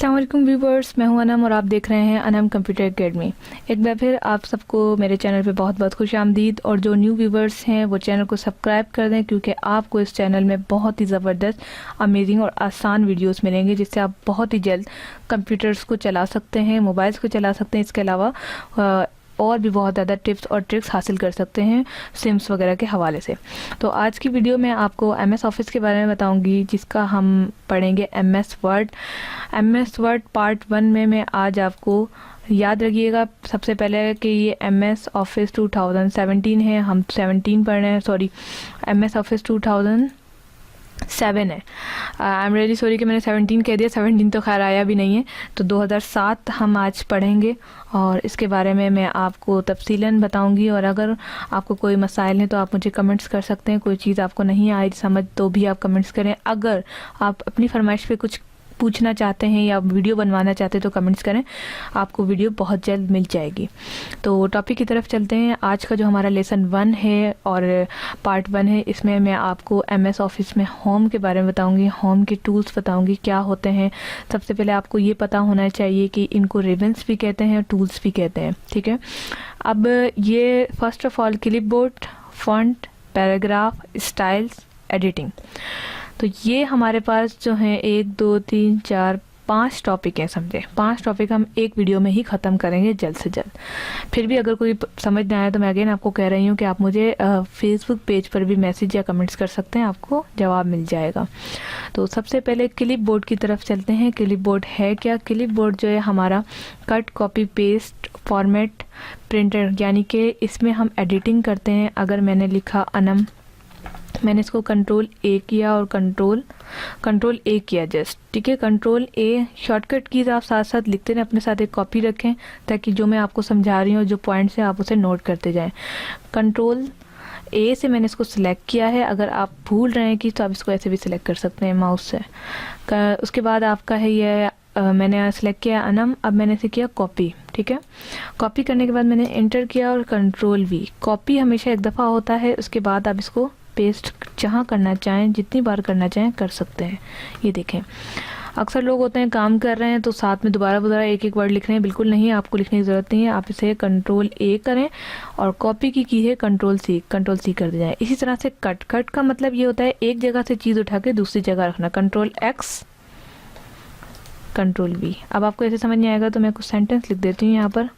अस्सलाम वालेकुम व्यूवर्स, मैं हूं अनम और आप देख रहे हैं अनम कंप्यूटर एकेडमी। एक बार फिर आप सबको मेरे चैनल पे बहुत बहुत खुश आमदीद। और जो न्यू व्यूवर्स हैं वो चैनल को सब्सक्राइब कर दें, क्योंकि आपको इस चैनल में बहुत ही ज़बरदस्त, अमेजिंग और आसान वीडियोस मिलेंगे, जिससे आप बहुत ही जल्द कंप्यूटर्स को चला सकते हैं, मोबाइल्स को चला सकते हैं। इसके अलावा और भी बहुत ज़्यादा टिप्स और ट्रिक्स हासिल कर सकते हैं सिम्स वगैरह के हवाले से। तो आज की वीडियो में आपको MS ऑफिस के बारे में बताऊंगी, जिसका हम पढ़ेंगे MS word. MS word part 1 में मैं आज आपको याद रखिएगा सबसे पहले कि ये MS ऑफिस 2017 है, हम 17 पढ़ रहे हैं, सॉरी MS ऑफिस 2007 है। आई एम रियली सॉरी कि मैंने 17 कह दिया, 17 तो खैर आया भी नहीं है। तो 2007 हम आज पढ़ेंगे और इसके बारे में मैं आपको तफसीलन बताऊंगी। और अगर आपको कोई मसाइल हैं तो आप मुझे कमेंट्स कर सकते हैं। कोई चीज़ आपको नहीं आई समझ तो भी आप कमेंट्स करें। अगर आप अपनी फरमाइश पे कुछ पूछना चाहते हैं या वीडियो बनवाना चाहते हैं तो कमेंट्स करें, आपको वीडियो बहुत जल्द मिल जाएगी। तो टॉपिक की तरफ चलते हैं। आज का जो हमारा लेसन 1 है और पार्ट 1 है, इसमें मैं आपको MS ऑफिस में होम के बारे में बताऊंगी, होम के टूल्स बताऊंगी क्या होते हैं। सबसे पहले आपको ये पता होना चाहिए कि इनको रिबन्स भी कहते हैं, टूल्स भी कहते हैं, ठीक है। अब ये first of all clipboard, font, paragraph, styles, editing. तो ये हमारे पास जो है 1 2 3 4 5 टॉपिक हैं, समझे। 5 टॉपिक हम एक वीडियो में ही ख़त्म करेंगे जल्द से जल्द। फिर भी अगर कोई समझ ना आए तो मैं अगेन आपको कह रही हूँ कि आप मुझे फेसबुक पेज पर भी मैसेज या कमेंट्स कर सकते हैं, आपको जवाब मिल जाएगा। तो सबसे पहले क्लिप बोर्ड की तरफ चलते हैं। क्लिप बोर्ड है क्या? क्लिप बोर्ड जो है हमारा cut, copy, paste, format printer, यानी कि इसमें हम एडिटिंग करते हैं। अगर मैंने लिखा अनम, मैंने इसको कंट्रोल A किया और कंट्रोल A किया जस्ट, ठीक है। कंट्रोल A शॉर्टकट कीज आप साथ साथ लिखते रहें, अपने साथ एक कॉपी रखें ताकि जो मैं आपको समझा रही हूँ, जो पॉइंट्स हैं, आप उसे नोट करते जाएं। कंट्रोल A से मैंने इसको सिलेक्ट किया है। अगर आप भूल रहे हैं कि तो आप इसको ऐसे भी सिलेक्ट कर सकते हैं माउस से। उसके बाद आपका है ये मैंने सेलेक्ट किया अनम। अब मैंने इसे किया कॉपी, ठीक है। कॉपी करने के बाद मैंने एंटर किया और कंट्रोल V। कॉपी हमेशा एक दफ़ा होता है, उसके बाद आप इसको पेस्ट जहाँ करना चाहें, जितनी बार करना चाहें कर सकते हैं। ये देखें, अक्सर लोग होते हैं काम कर रहे हैं तो साथ में दोबारा एक एक वर्ड लिख रहे हैं। बिल्कुल नहीं, आपको लिखने की ज़रूरत नहीं है। आप इसे कंट्रोल A करें और कॉपी की है कंट्रोल C कर दिया जाए। इसी तरह से कट का मतलब ये होता है एक जगह से चीज़ उठा के दूसरी जगह रखना। Control X, control V। अब आपको ऐसे समझ नहीं आएगा तो मैं कुछ सेंटेंस लिख देती हूँ यहाँ पर।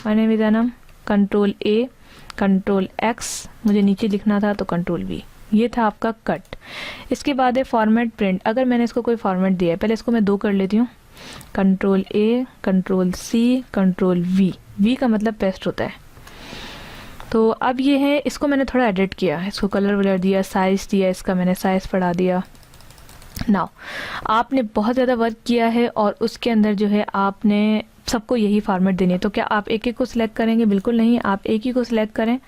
My name is Anam, control A, control X, मुझे नीचे लिखना था तो कंट्रोल V। ये था आपका कट। इसके बाद है फॉर्मेट प्रिंट। अगर मैंने इसको कोई फॉर्मेट दिया है, पहले इसको मैं 2 कर लेती हूँ। Control A, control C, control V। V का मतलब पेस्ट होता है। तो अब ये है, इसको मैंने थोड़ा एडिट किया, इसको कलर वलर दिया, साइज़ दिया, इसका मैंने साइज़ बढ़ा दिया। नाउ आपने बहुत ज़्यादा वर्क किया है और उसके अंदर जो है आपने सबको यही फॉर्मेट देनी है। तो क्या आप एक एक को सिलेक्ट करेंगे? बिल्कुल नहीं, आप एक ही को सिलेक्ट करें,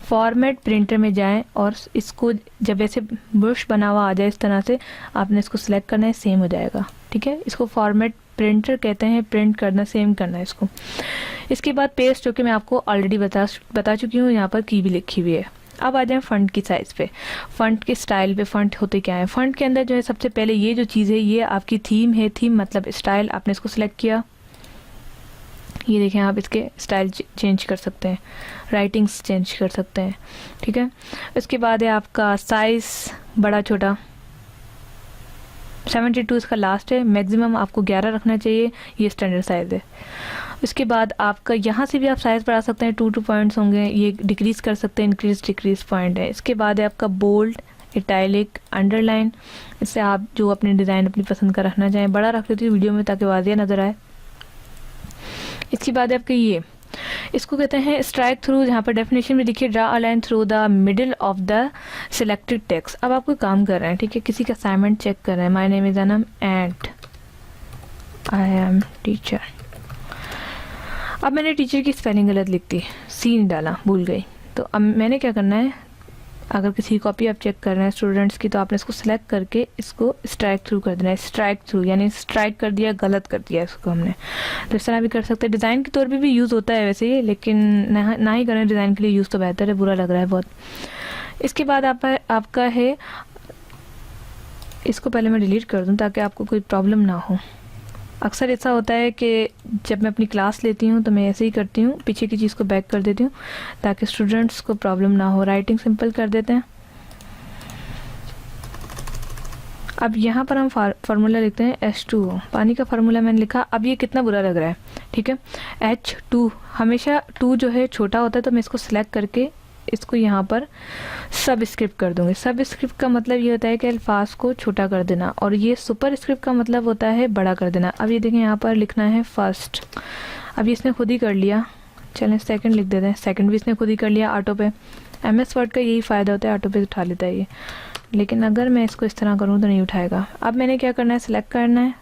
फॉर्मेट प्रिंटर में जाएं और इसको जब ऐसे ब्रश बना हुआ आ जाए इस तरह से, आपने इसको सिलेक्ट करना है, सेम हो जाएगा, ठीक है। इसको फॉर्मेट प्रिंटर कहते हैं, प्रिंट करना, सेम करना है इसको। इसके बाद पेस्ट, जो कि मैं आपको ऑलरेडी बता चुकी हूँ, यहाँ पर की भी लिखी हुई है। अब आ जाएं फंट की साइज़ पे, फंट के स्टाइल पे। फंट होते क्या है? फंट के अंदर जो है सबसे पहले ये जो चीज़ है ये आपकी थीम है। थीम मतलब स्टाइल। आपने इसको सिलेक्ट किया, ये देखें, आप इसके स्टाइल चेंज कर सकते हैं, राइटिंग्स चेंज कर सकते हैं, ठीक है। इसके बाद है आपका साइज़, बड़ा छोटा। 72 इसका लास्ट है। मैक्सिमम आपको 11 रखना चाहिए, ये स्टैंडर्ड साइज़ है। इसके बाद आपका यहाँ से भी आप साइज़ बढ़ा सकते हैं, 2 पॉइंट्स होंगे, ये डिक्रीज़ कर सकते हैं, इंक्रीज डिक्रीज पॉइंट है। इसके बाद है आपका बोल्ड, इटैलिक, अंडरलाइन। इससे आप जो अपने डिज़ाइन अपनी पसंद का रखना चाहें, बड़ा रख लेती हूँ वीडियो में ताकि वाज़िया नज़र आए। इसके बाद आपके ये, इसको कहते हैं स्ट्राइक थ्रू, जहाँ पर डेफिनेशन में लिखिए draw a line through the middle of the selected text. अब आप कोई काम कर रहे हैं, ठीक है, किसी का असाइनमेंट चेक कर रहे हैं। My name is Anam and I am teacher. अब मैंने टीचर की स्पेलिंग गलत लिख दी, C नहीं डाला, भूल गई। तो अब मैंने क्या करना है, अगर किसी कॉपी आप चेक कर रहे हैं स्टूडेंट्स की, तो आपने इसको सिलेक्ट करके इसको स्ट्राइक थ्रू कर देना है। स्ट्राइक थ्रू यानी स्ट्राइक कर दिया, गलत कर दिया इसको हमने। तो इस तरह भी कर सकते हैं। डिज़ाइन के तौर पे भी यूज़ होता है वैसे ये, लेकिन ना ही करें, डिज़ाइन के लिए यूज़ तो बेहतर है, बुरा लग रहा है बहुत। इसके बाद आपका है इसको पहले मैं डिलीट कर दूं ताकि आपको कोई प्रॉब्लम ना हो। अक्सर ऐसा होता है कि जब मैं अपनी क्लास लेती हूँ तो मैं ऐसे ही करती हूँ, पीछे की चीज़ को बैक कर देती हूँ ताकि स्टूडेंट्स को प्रॉब्लम ना हो। राइटिंग सिंपल कर देते हैं। अब यहाँ पर हम फार्मूला लिखते हैं H2O, पानी का फार्मूला मैंने लिखा। अब ये कितना बुरा लग रहा है, ठीक है। H2 हमेशा 2 जो है छोटा होता है, तो मैं इसको सिलेक्ट करके इसको यहाँ पर सब स्क्रिप्ट कर दूंगी। सब स्क्रिप्ट का मतलब ये होता है कि अल्फाज को छोटा कर देना, और ये सुपर स्क्रिप्ट का मतलब होता है बड़ा कर देना। अब ये देखें यहाँ पर लिखना है फर्स्ट। अब ये इसने खुद ही कर लिया, चलें सेकंड लिख देते हैं। सेकंड भी इसने खुद ही कर लिया ऑटो पे। MS वर्ड का यही फ़ायदा होता है, ऑटो पे उठा लेता है ये। लेकिन अगर मैं इसको इस तरह करूँ तो नहीं उठाएगा। अब मैंने क्या करना है, सिलेक्ट करना है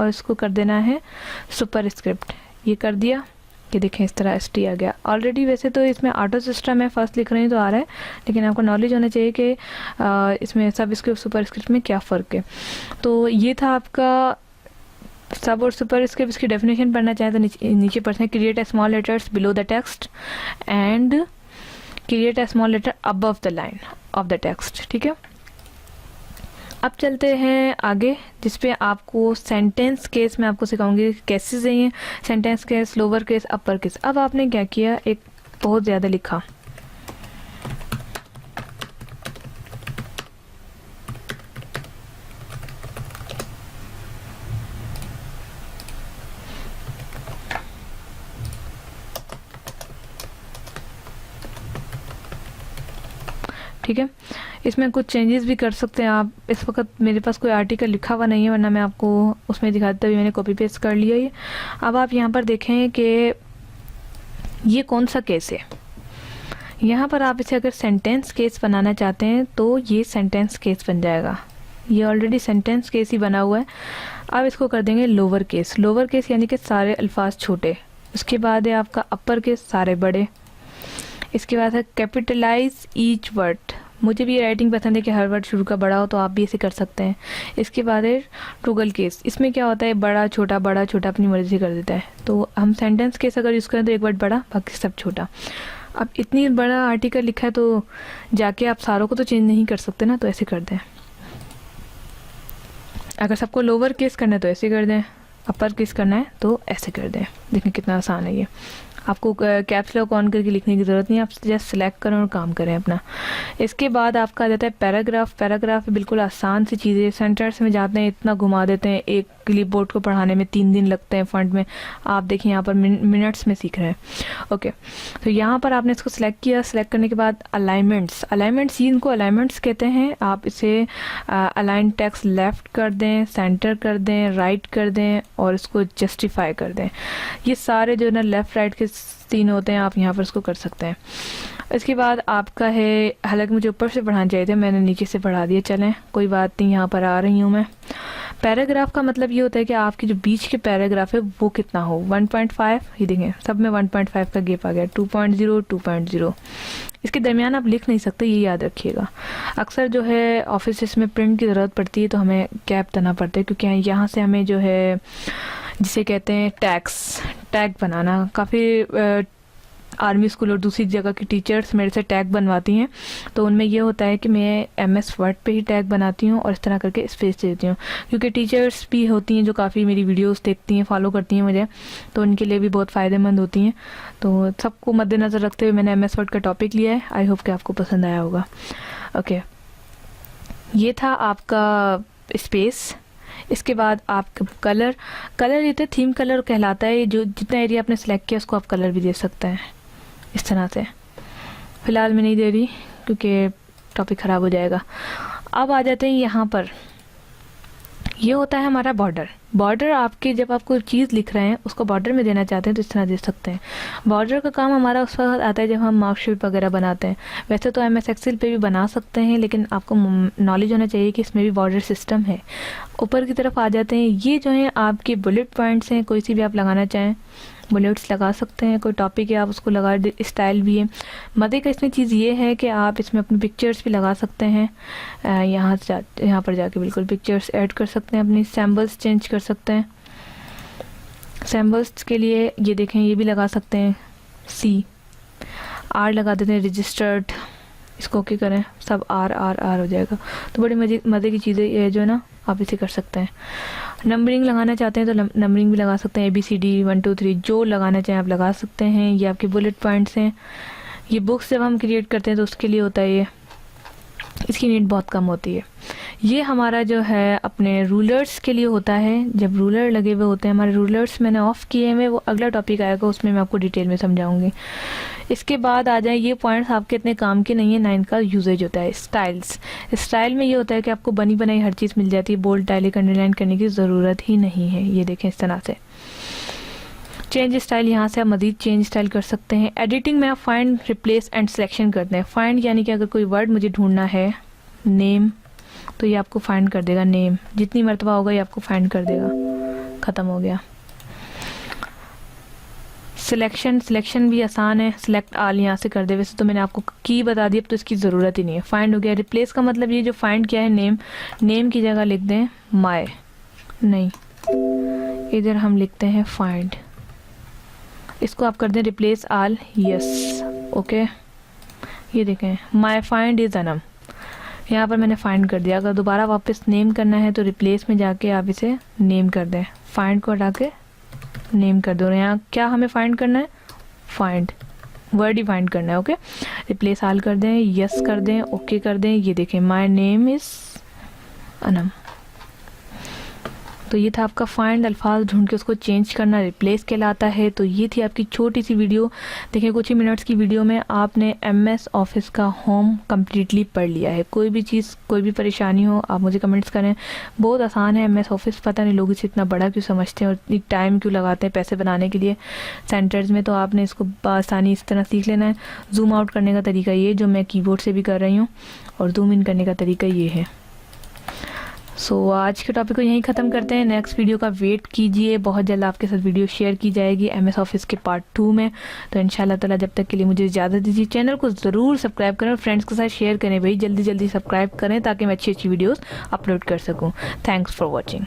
और इसको कर देना है सुपर स्क्रिप्ट। ये कर दिया, ये देखें इस तरह ST आ गया। ऑलरेडी वैसे तो इसमें ऑटो सिस्टम है, फर्स्ट लिख रही हूँ तो आ रहा है, लेकिन आपको नॉलेज होना चाहिए कि इसमें सब स्क्रिप्ट सुपर स्क्रिप्ट में क्या फ़र्क है। तो ये था आपका सब और सुपर स्क्रिप्ट। इसकी डेफिनेशन पढ़ना चाहें तो नीचे पढ़ते हैं। Create a small letters below the text and create a small letter above the line of the text, ठीक है। अब चलते हैं आगे, जिसपे आपको सेंटेंस केस में आपको सिखाऊंगी कैसे चाहिए। Sentence case, lower case, upper case. अब आपने क्या किया, एक बहुत ज़्यादा लिखा, ठीक है। इसमें कुछ चेंजेस भी कर सकते हैं आप। इस वक्त मेरे पास कोई आर्टिकल लिखा हुआ नहीं है, वरना मैं आपको उसमें दिखाते हुए मैंने कॉपी पेस्ट कर लिया ये। अब आप यहाँ पर देखें कि ये कौन सा केस है। यहाँ पर आप इसे अगर सेंटेंस केस बनाना चाहते हैं तो ये सेंटेंस केस बन जाएगा। ये ऑलरेडी सेंटेंस केस ही बना हुआ है। अब इसको कर देंगे लोअर केस। लोअर केस यानी कि सारे अल्फाज छोटे। उसके बाद है आपका अपर केस, सारे बड़े। इसके बाद है कैपिटलाइज ईच वर्ड। मुझे भी ये राइटिंग पसंद है कि हर वर्ड शुरू का बड़ा हो, तो आप भी इसे कर सकते हैं। इसके बाद है ट्रूगल केस। इसमें क्या होता है, बड़ा छोटा अपनी मर्जी से कर देता है। तो हम सेंटेंस केस अगर यूज़ करें तो एक वर्ड बड़ा, बाकी सब छोटा। अब इतनी बड़ा आर्टिकल लिखा है तो जाके आप सारों को तो चेंज नहीं कर सकते ना, तो ऐसे कर दें। अगर सबको लोअर केस करना है तो ऐसे कर दें, अपर केस करना है तो ऐसे कर दें। देखें कितना आसान है ये। आपको कैप्स लॉक ऑन करके लिखने की ज़रूरत नहीं है, आप जस्ट सेलेक्ट करें और काम करें अपना। इसके बाद आपका आ जाता है पैराग्राफ। पैराग्राफ बिल्कुल आसान सी चीज़ है। सेंटेंस में जाते हैं, इतना घुमा देते हैं, एक क्लिपबोर्ड को पढ़ाने में 3 दिन लगते हैं फ्रंट में। आप देखिए यहाँ पर मिनट्स में सीख रहे हैं। ओके, तो यहाँ पर आपने इसको सिलेक्ट किया। सिलेक्ट करने के बाद अलाइनमेंट्स इनको अलाइनमेंट्स कहते हैं। आप इसे अलाइन टेक्स्ट लेफ्ट कर दें, सेंटर कर दें, राइट कर दें और इसको जस्टिफाई कर दें। ये सारे जो है ना लेफ़्ट राइट के 3 होते हैं, आप यहाँ पर इसको कर सकते हैं। इसके बाद आपका है, हालांकि मुझे ऊपर से पढ़ाना चाहिए थे, मैंने नीचे से पढ़ा दिया, चलें कोई बात नहीं। यहाँ पर आ रही हूँ मैं। पैराग्राफ का मतलब ये होता है कि आपकी जो बीच के पैराग्राफ है वो कितना हो। 1.5, ये देखें सब में 1.5 का गैप आ गया। 2.0, 2.0। इसके दरमियान आप लिख नहीं सकते, ये याद रखिएगा। अक्सर जो है ऑफिस में प्रिंट की ज़रूरत पड़ती है तो हमें गैप देना पड़ता है, क्योंकि यहाँ से हमें जो है जिसे कहते हैं टैग बनाना। काफ़ी आर्मी स्कूल और दूसरी जगह की टीचर्स मेरे से टैग बनवाती हैं, तो उनमें ये होता है कि मैं MS वर्ड पे ही टैग बनाती हूँ और इस तरह करके स्पेस देती हूँ। क्योंकि टीचर्स भी होती हैं जो काफ़ी मेरी वीडियोस देखती हैं, फॉलो करती हैं मुझे, तो उनके लिए भी बहुत फ़ायदेमंद होती हैं। तो सबको मद्देनज़र रखते हुए मैंने MS वर्ड का टॉपिक लिया है। आई होप कि आपको पसंद आया होगा। ओके, ये था आपका स्पेस। इसके बाद आप कलर ये तो थीम कलर कहलाता है। जो जितना एरिया आपने सेलेक्ट किया उसको आप कलर भी दे सकते हैं इस तरह से। फ़िलहाल मैं नहीं दे रही क्योंकि टॉपिक ख़राब हो जाएगा। अब आ जाते हैं यहाँ पर, ये होता है हमारा बॉर्डर। आपके जब आप कोई चीज़ लिख रहे हैं उसको बॉर्डर में देना चाहते हैं तो इस तरह दे सकते हैं। बॉर्डर का काम हमारा उस वक्त आता है जब हम मार्कशीट वगैरह बनाते हैं। वैसे तो MS एक्सेल पे भी बना सकते हैं, लेकिन आपको नॉलेज होना चाहिए कि इसमें भी बॉर्डर सिस्टम है। ऊपर की तरफ आ जाते हैं, ये जो हैं आपके बुलेट पॉइंट्स हैं। कोई सी भी आप लगाना चाहें बुलेट्स लगा सकते हैं। कोई टॉपिक है आप उसको लगा, स्टाइल भी है। मज़े का इसमें चीज़ ये है कि आप इसमें अपनी पिक्चर्स भी लगा सकते हैं। यहाँ पर जाके बिल्कुल पिक्चर्स ऐड कर सकते हैं, अपनी सैम्बल्स चेंज कर सकते हैं। सैम्बल्स के लिए ये देखें, ये भी लगा सकते हैं। R लगा देते हैं, रजिस्टर्ड। इसको ओके करें, सब आर आर आर हो जाएगा। तो बड़ी मज़े की चीज़ें ये जो है ना, आप इसे कर सकते हैं। नंबरिंग लगाना चाहते हैं तो नंबरिंग भी लगा सकते हैं, ABCD 1 2 3 जो लगाना चाहें आप लगा सकते हैं। ये आपके बुलेट पॉइंट्स हैं। ये बुक्स जब हम क्रिएट करते हैं तो उसके लिए होता है ये, इसकी नीड बहुत कम होती है। ये हमारा जो है अपने रूलर्स के लिए होता है, जब रूलर लगे हुए होते हैं हमारे रूलर्स मैंने ऑफ किए हैं, वो अगला टॉपिक आएगा उसमें मैं आपको डिटेल में समझाऊंगी। इसके बाद आ जाए, ये पॉइंट्स आपके इतने काम के नहीं है ना, इनका यूजेज होता है। स्टाइल्स, स्टाइल में ये होता है कि आपको बनी बनाई हर चीज़ मिल जाती है, बोल्ड इटैलिक अंडरलाइन करने की ज़रूरत ही नहीं है। ये देखें इस तरह से। चेंज स्टाइल, यहाँ से आप मज़ीद चेंज स्टाइल कर सकते हैं। एडिटिंग में आप फाइंड, रिप्लेस एंड सिलेक्शन करते हैं। फाइंड यानी कि अगर कोई वर्ड मुझे ढूंढना है, नेम, तो ये आपको फाइंड कर देगा। नेम जितनी मरतबा होगा ये आपको फाइंड कर देगा, ख़त्म हो गया। सिलेक्शन भी आसान है, सिलेक्ट ऑल यहाँ से कर दे। वैसे तो मैंने आपको की बता दी, अब तो इसकी ज़रूरत ही नहीं है। फाइंड हो गया। रिप्लेस का मतलब ये जो फाइंड किया है नेम की जगह लिख दें माय, नहीं इधर हम लिखते हैं फाइंड। इसको आप कर दें रिप्लेस ऑल, यस ओके। ये देखें माय फाइंड इज़ अनम, यहाँ पर मैंने फाइंड कर दिया। अगर दोबारा वापस नेम करना है तो रिप्लेस में जाके आप इसे नेम कर दें, फाइंड को हटा के नेम कर दो। यहाँ क्या हमें फाइंड करना है, फाइंड वर्ड ही फाइंड करना है। ओके, रिप्लेस ऑल कर दें, यस कर दें, ओके कर दें। ये देखें माय नेम इज़ अनम। तो ये था आपका फाइंड, अल्फाज ढूंढ के उसको चेंज करना रिप्लेस कहलाता है। तो ये थी आपकी छोटी सी वीडियो। देखिए कुछ ही मिनट्स की वीडियो में आपने MS ऑफिस का होम कम्प्लीटली पढ़ लिया है। कोई भी चीज़, कोई भी परेशानी हो आप मुझे कमेंट्स करें। बहुत आसान है MS ऑफिस, पता नहीं लोग इसे इतना बड़ा क्यों समझते हैं और इतनी टाइम क्यों लगाते हैं पैसे बनाने के लिए सेंटर्स में। तो आपने इसको आसानी इस तरह सीख लेना है। जूम आउट करने का तरीका ये जो मैं कीबोर्ड से भी कर रही हूँ, और जूम इन करने का तरीका ये है। सो आज के टॉपिक को यहीं ख़त्म करते हैं। नेक्स्ट वीडियो का वेट कीजिए, बहुत जल्द आपके साथ वीडियो शेयर की जाएगी MS ऑफिस के पार्ट 2 में। तो इंशाल्लाह ताला जब तक के लिए मुझे इजाज़त दीजिए। चैनल को ज़रूर सब्सक्राइब करें और फ्रेंड्स के साथ शेयर करें भाई, जल्दी जल्दी सब्सक्राइब करें ताकि मैं अच्छी अच्छी वीडियोस अपलोड कर सकूं। Thanks for watching.